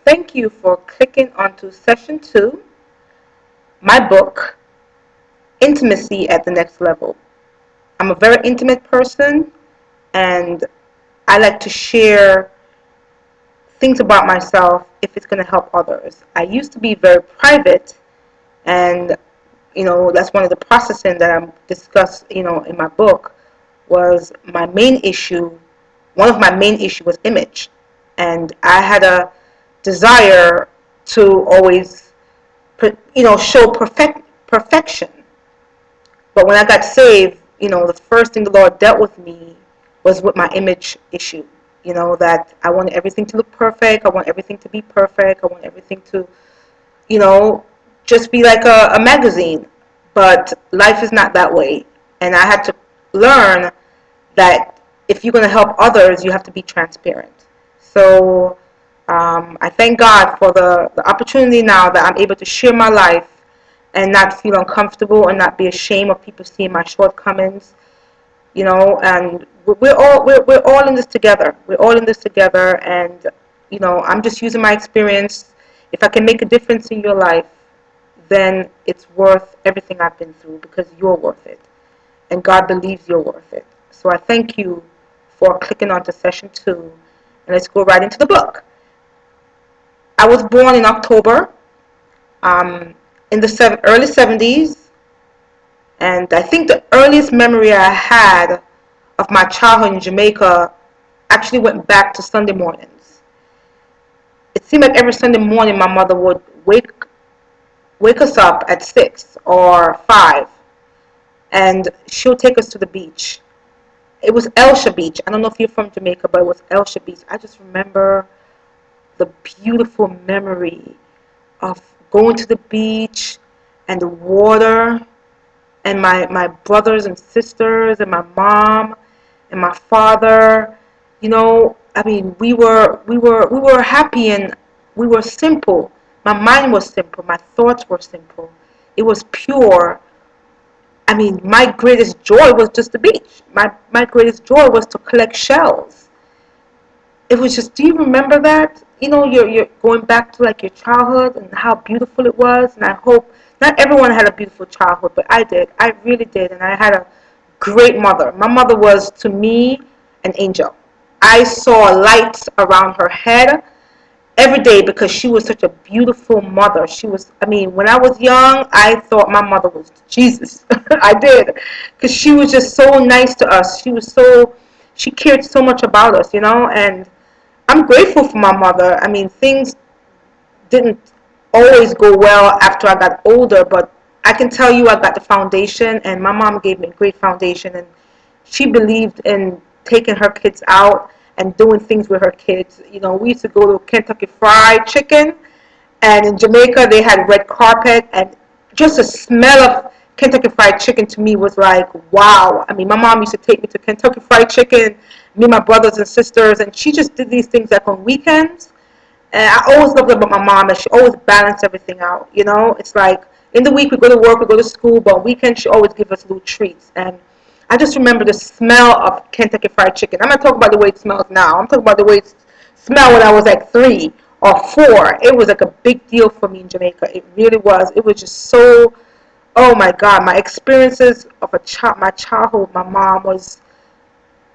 Thank you for clicking onto session 2, my book, Intimacy at the Next Level. I'm a very intimate person, and I like to share things about myself if it's going to help others. I used to be very private, and that's one of the processing that I'm discussed in my book. Was my main issue One of my main issue was image, and I had a desire to always show perfection. But when I got saved, the first thing the Lord dealt with me was with my image issue. That I wanted everything to look perfect. I want everything to be perfect. I want everything to, you know, just be like a magazine. But life is not that way. And I had to learn that if you're going to help others, you have to be transparent. So I thank God for the opportunity now that I'm able to share my life and not feel uncomfortable and not be ashamed of people seeing my shortcomings. And we're all in this together. We're all in this together, and I'm just using my experience. If I can make a difference in your life, then it's worth everything I've been through, because you're worth it, and God believes you're worth it. So I thank you for clicking on to session 2, and let's go right into the book. I was born in October, in the early 70s, and I think the earliest memory I had of my childhood in Jamaica actually went back to Sunday mornings. It seemed like every Sunday morning my mother would wake us up at 6 or 5, and she'll take us to the beach. It was Elsha Beach. I don't know if you're from Jamaica, but it was Elsha Beach. I just remember the beautiful memory of going to the beach and the water, and my brothers and sisters and my mom and my father. I mean, we were happy, and we were simple. My mind was simple. My thoughts were simple. It was pure. I mean, my greatest joy was just the beach. My greatest joy was to collect shells. It was just, do you remember that? You're going back to like your childhood and how beautiful it was. And I hope not everyone had a beautiful childhood, but I did. I really did. And I had a great mother. My mother was, to me, an angel. I saw lights around her head every day because she was such a beautiful mother. When I was young, I thought my mother was Jesus. I did. Because she was just so nice to us. She cared so much about us, and I'm grateful for my mother. I mean, things didn't always go well after I got older, but I can tell you I got the foundation, and my mom gave me a great foundation, and she believed in taking her kids out and doing things with her kids. We used to go to Kentucky Fried Chicken, and in Jamaica they had red carpet, and just the smell of Kentucky Fried Chicken to me was like, wow. I mean, my mom used to take me to Kentucky Fried Chicken, me and my brothers and sisters, and she just did these things like on weekends. And I always loved about my mom, and she always balanced everything out. It's like in the week we go to work, we go to school, but on weekends she always give us little treats. And I just remember the smell of Kentucky Fried Chicken. I'm not talking about the way it smells now. I'm talking about the way it smelled when I was like 3 or 4. It was like a big deal for me in Jamaica. It really was. It was just so, oh my God, my experiences of my childhood with my mom was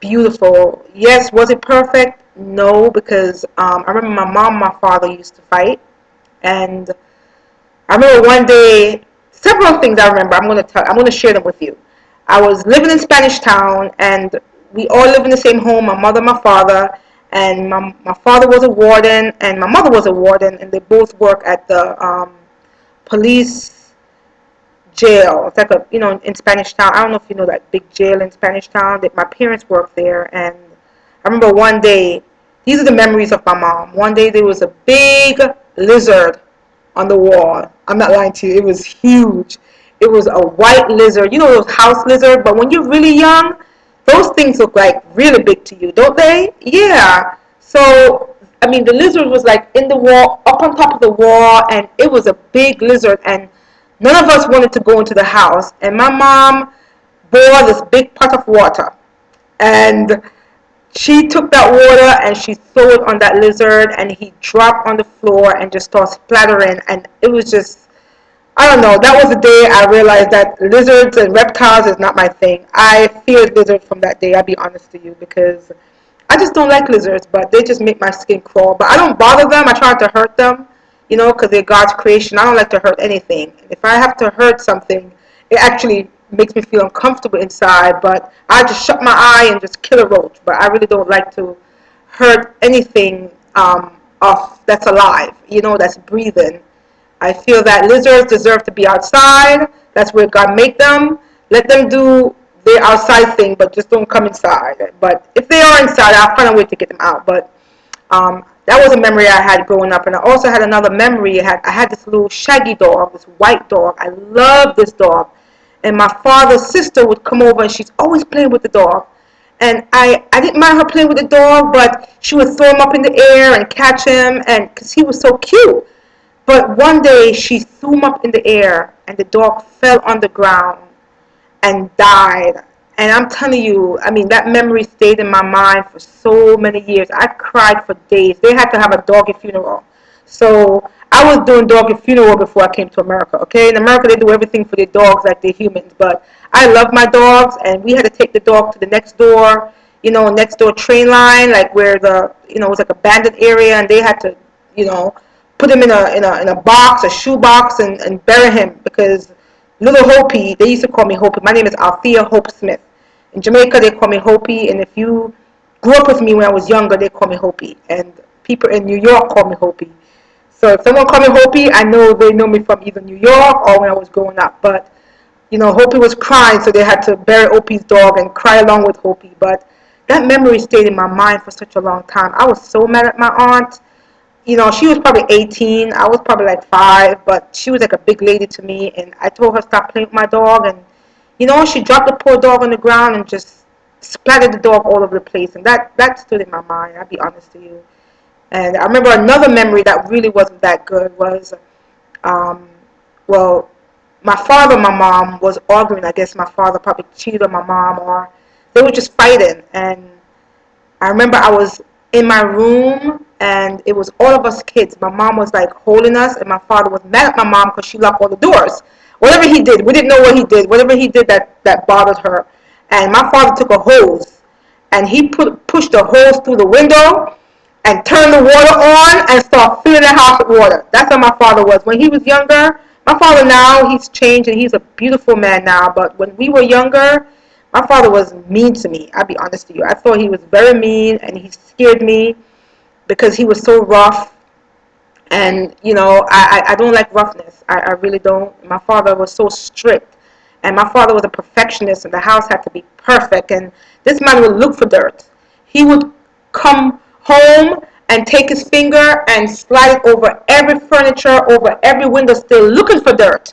beautiful. Yes, was it perfect? No, because I remember my mom and my father used to fight, and I remember one day, several things I remember. I'm going to share them with you. I was living in Spanish Town, and we all live in the same home. My mother, my father, and my father was a warden, and my mother was a warden, and they both work at the police jail. It's like in Spanish Town. I don't know if you know that big jail in Spanish Town. That my parents worked there, and I remember one day. These are the memories of my mom. One day there was a big lizard on the wall. I'm not lying to you. It was huge. It was a white lizard. You know those house lizards, but when you're really young, those things look like really big to you, don't they? Yeah. So, I mean, the lizard was like in the wall, up on top of the wall, and it was a big lizard, and none of us wanted to go into the house. And my mom bore this big pot of water, and She took that water and she threw it on that lizard, and he dropped on the floor and just started splattering. And it was just, I don't know. That was the day I realized that lizards and reptiles is not my thing. I feared lizards from that day. I'll be honest to you, because I just don't like lizards, but they just make my skin crawl. But I don't bother them. I try not to hurt them, because they're God's creation. I don't like to hurt anything. If I have to hurt something, it actually makes me feel uncomfortable inside. But I just shut my eye and just kill a roach. But I really don't like to hurt anything that's alive, that's breathing. I feel that lizards deserve to be outside. That's where God made them. Let them do their outside thing, but just don't come inside. But if they are inside, I'll find a way to get them out. But that was a memory I had growing up. And I also had another memory. I had this little shaggy dog, this white dog. I loved this dog. And my father's sister would come over, and she's always playing with the dog. And I didn't mind her playing with the dog, but she would throw him up in the air and catch him, and because he was so cute. But one day she threw him up in the air, and the dog fell on the ground and died. And I'm telling you, I mean, that memory stayed in my mind for so many years. I cried for days. They had to have a doggy funeral. So I was doing doggy funeral before I came to America, okay? In America, they do everything for their dogs like they're humans. But I love my dogs, and we had to take the dog to the next door train line, like where it was like a abandoned area, and they had to, put him in a box, a shoe box, and bury him, because little Hopi, they used to call me Hopi. My name is Althea Hope Smith. In Jamaica, they call me Hopi, and if you grew up with me when I was younger, they call me Hopi. And people in New York call me Hopi. So if someone call me Hopi, I know they know me from either New York or when I was growing up. But, Hopi was crying, so they had to bury Hopi's dog and cry along with Hopi. But that memory stayed in my mind for such a long time. I was so mad at my aunt. She was probably 18. I was probably like 5, but she was like a big lady to me. And I told her stop playing with my dog. And, she dropped the poor dog on the ground and just splattered the dog all over the place. And that stood in my mind, I'll be honest to you. And I remember another memory that really wasn't that good was, well, my father and my mom was arguing. I guess my father probably cheated on my mom, or they were just fighting. And I remember I was in my room, and it was all of us kids. My mom was like holding us, and my father was mad at my mom because she locked all the doors. Whatever he did, we didn't know what he did. Whatever he did that bothered her. And my father took a hose, and he pushed the hose through the window and turned the water on and started filling the house with water. That's how my father was. When he was younger, my father now, he's changed, and he's a beautiful man now. But when we were younger, my father was mean to me. I'll be honest to you. I thought he was very mean, and he scared me because he was so rough. And, I don't like roughness. I really don't. My father was so strict. And my father was a perfectionist, and the house had to be perfect. And this man would look for dirt. He would come home and take his finger and slide it over every furniture, over every window sill, looking for dirt.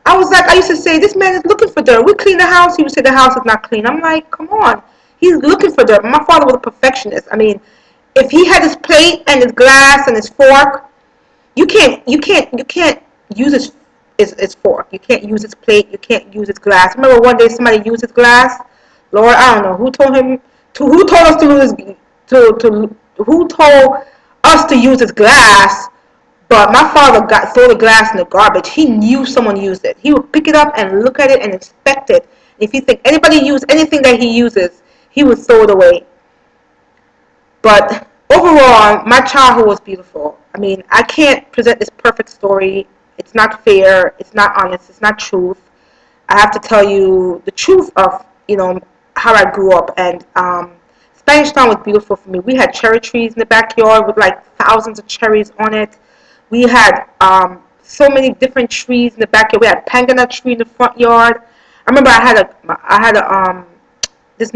I used to say, this man is looking for dirt. We clean the house. He would say the house is not clean. I'm like, come on. He's looking for dirt. My father was a perfectionist. I mean, if he had his plate and his glass and his fork, you can't use his fork. You can't use his plate. You can't use his glass. Remember one day somebody used his glass? Lord, I don't know who told us to use his glass. But my father throw the glass in the garbage. He knew someone used it. He would pick it up and look at it and inspect it. If he think anybody used anything that he uses, he would throw it away. But overall, my childhood was beautiful. I mean, I can't present this perfect story. It's not fair. It's not honest. It's not truth. I have to tell you the truth of, how I grew up. And Spanish Town was beautiful for me. We had cherry trees in the backyard with like thousands of cherries on it. We had so many different trees in the backyard. We had a pangana tree in the front yard. I remember this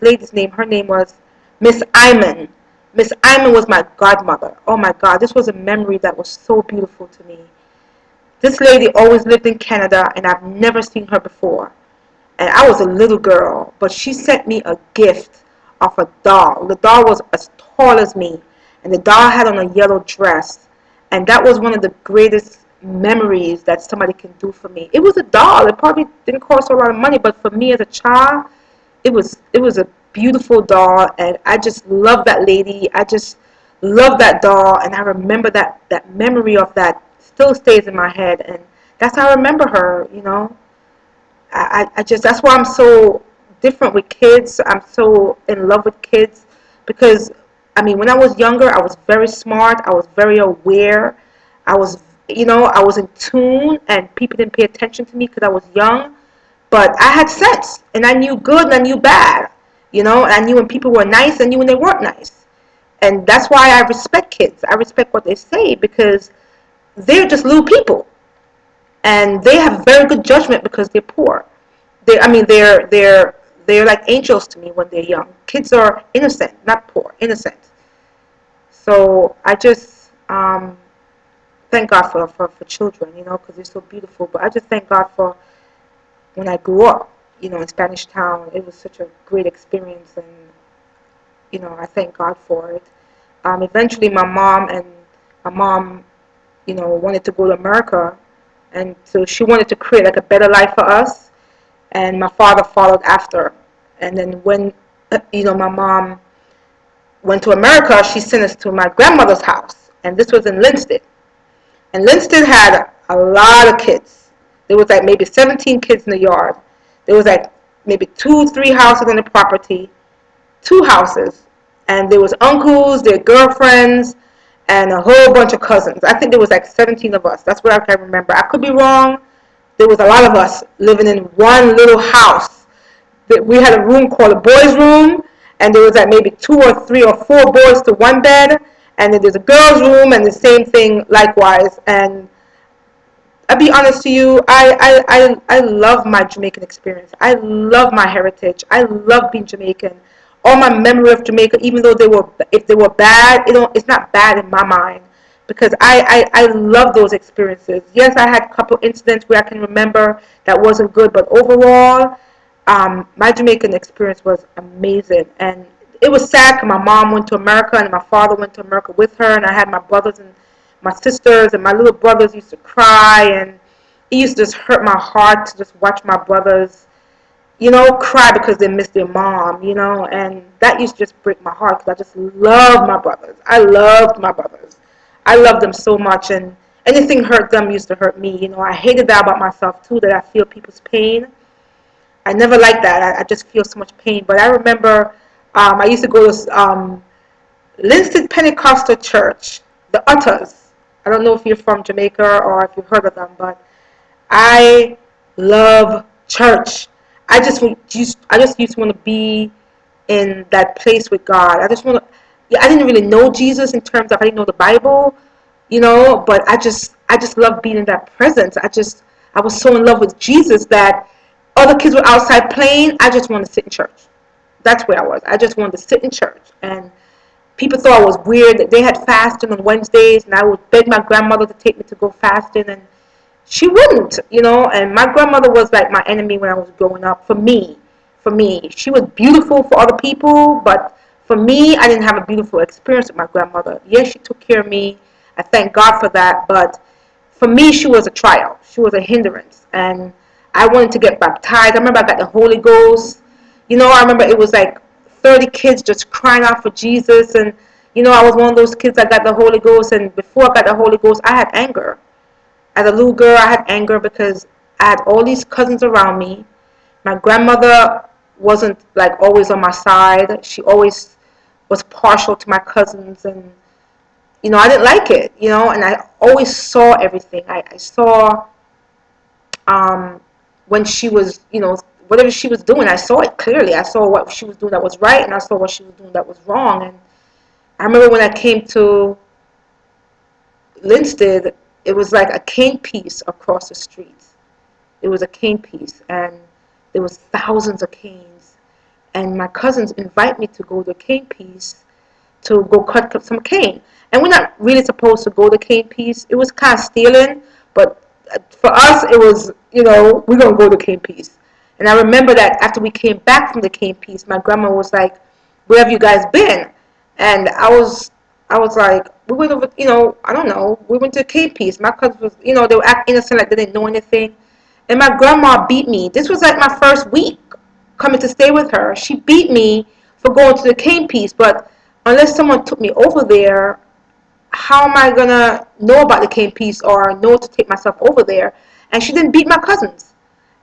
lady's name. Her name was Miss Iman. Miss Iman was my godmother. Oh my God, this was a memory that was so beautiful to me. This lady always lived in Canada, and I've never seen her before. And I was a little girl, but she sent me a gift of a doll. The doll was as tall as me, and the doll had on a yellow dress. And that was one of the greatest memories that somebody can do for me. It was a doll. It probably didn't cost a lot of money, but for me as a child, it was a beautiful doll, and I just love that lady. I just love that doll, and I remember that memory of that still stays in my head, and that's how I remember her. I just, that's why I'm so different with kids. I'm so in love with kids because, I mean, when I was younger, I was very smart. I was very aware. I was, I was in tune, and people didn't pay attention to me because I was young. But I had sense, and I knew good and I knew bad. And I knew when people were nice, and knew when they weren't nice. And that's why I respect kids. I respect what they say because they're just little people, and they have very good judgment because they're poor. They're like angels to me when they're young. Kids are innocent, not poor, innocent. So I just thank God for children, because they're so beautiful. But I just thank God for when I grew up, in Spanish Town. It was such a great experience, and I thank God for it. Eventually, my mom, wanted to go to America, and so she wanted to create like a better life for us. And my father followed after. And then when my mom went to America, she sent us to my grandmother's house, and this was in Linstead. And Linstead had a lot of kids. There was like maybe 17 kids in the yard. There was like maybe 2, 3 houses on the property, 2 houses, and there was uncles, their girlfriends, and a whole bunch of cousins. I think there was like 17 of us. That's what I can remember. I could be wrong. There was a lot of us living in one little house. We had a room called a boys' room, and there was like maybe 2 or 3 or 4 boys to one bed, and then there's a girls' room, and the same thing likewise. And I'll be honest to you, I love my Jamaican experience. I love my heritage. I love being Jamaican. All my memory of Jamaica, even though if they were bad, it's not bad in my mind because I love those experiences. Yes, I had a couple incidents where I can remember that wasn't good, but overall, my Jamaican experience was amazing. And it was sad because my mom went to America and my father went to America with her, and I had my brothers and my sisters, and my little brothers used to cry, and it used to just hurt my heart to just watch my brothers, cry because they missed their mom, and that used to just break my heart because I just love my brothers. I loved my brothers. I loved them so much, and anything hurt them used to hurt me. I hated that about myself too, that I feel people's pain. I never liked that. I just feel so much pain. But I remember I used to go to Linstead Pentecostal Church, the Utters. I don't know if you're from Jamaica or if you've heard of them, but I love church. I just used to want to be in that place with God. I just want to. Yeah, I didn't really know Jesus in terms of I didn't know the Bible, but I just love being in that presence. I was so in love with Jesus that other kids were outside playing. I just wanted to sit in church. That's where I was. I just wanted to sit in church, and people thought I was weird. They had fasting on Wednesdays, and I would beg my grandmother to take me to go fasting, and she wouldn't. And my grandmother was like my enemy when I was growing up. For me, she was beautiful for other people, but for me, I didn't have a beautiful experience with my grandmother. Yes, she took care of me. I thank God for that, but for me, she was a trial. She was a hindrance, and I wanted to get baptized. I remember I got the Holy Ghost. I remember it was like 30 kids just crying out for Jesus, and I was one of those kids that got the Holy Ghost, and before I got the Holy Ghost, I had anger. As a little girl, I had anger because I had all these cousins around me. My grandmother wasn't like always on my side. She always was partial to my cousins, and I didn't like it. And I always saw everything. I saw when she was, whatever she was doing, I saw it clearly. I saw what she was doing that was right, and I saw what she was doing that was wrong. And I remember when I came to Linstead, it was like a cane piece across the street. It was a cane piece, and there was thousands of canes. And my cousins invite me to go to cane piece to go cut some cane. And we're not really supposed to go to cane piece. It was kind of stealing, but for us, it was, we're going to go to cane piece. And I remember that after we came back from the cane piece, my grandma was like, where have you guys been? And I was like, we went over, I don't know, we went to cane piece. My cousins was, they were acting innocent like they didn't know anything. And my grandma beat me. This was like my first week coming to stay with her. She beat me for going to the cane piece, but unless someone took me over there, how am I gonna know about the cane piece or know to take myself over there? And she didn't beat my cousins.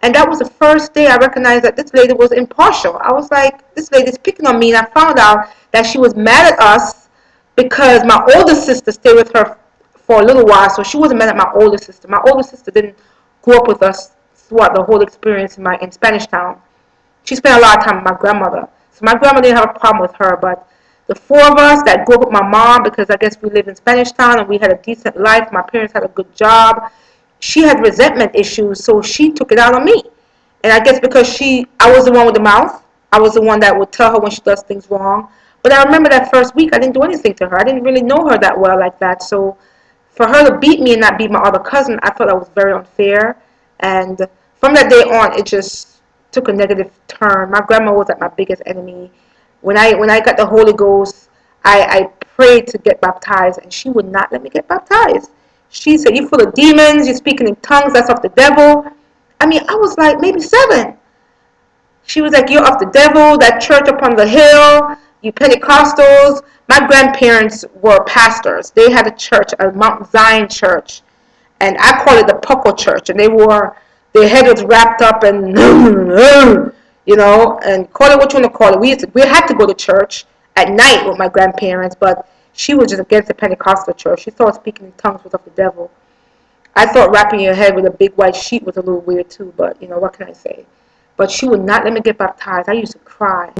And that was the first day I recognized that this lady was impartial. I was like, this lady's picking on me. And I found out that she was mad at us because my older sister stayed with her for a little while. So she wasn't mad at my older sister. My older sister didn't grow up with us throughout the whole experience in Spanish Town. She spent a lot of time with my grandmother. So my grandmother didn't have a problem with her, but the four of us that grew up with my mom, because I guess we lived in Spanish Town and we had a decent life, my parents had a good job, she had resentment issues, so she took it out on me. And I guess because I was the one with the mouth, I was the one that would tell her when she does things wrong. But I remember that first week, I didn't do anything to her. I didn't really know her that well like that. So for her to beat me and not beat my other cousin, I felt that was very unfair. And from that day on, it just took a negative turn. My grandma was like my biggest enemy. When I got the Holy Ghost, I prayed to get baptized, and she would not let me get baptized. She said, "You're full of demons. You're speaking in tongues. That's of the devil." I mean, I was like maybe 7. She was like, "You're of the devil. That church up on the hill. You Pentecostals." My grandparents were pastors. They had a church, a Mount Zion church, and I call it the Puckle Church. And their head was wrapped up and, and call it what you want to call it. We had to go to church at night with my grandparents, but she was just against the Pentecostal church. She thought speaking in tongues was of the devil. I thought wrapping your head with a big white sheet was a little weird too, but what can I say? But she would not let me get baptized. I used to cry.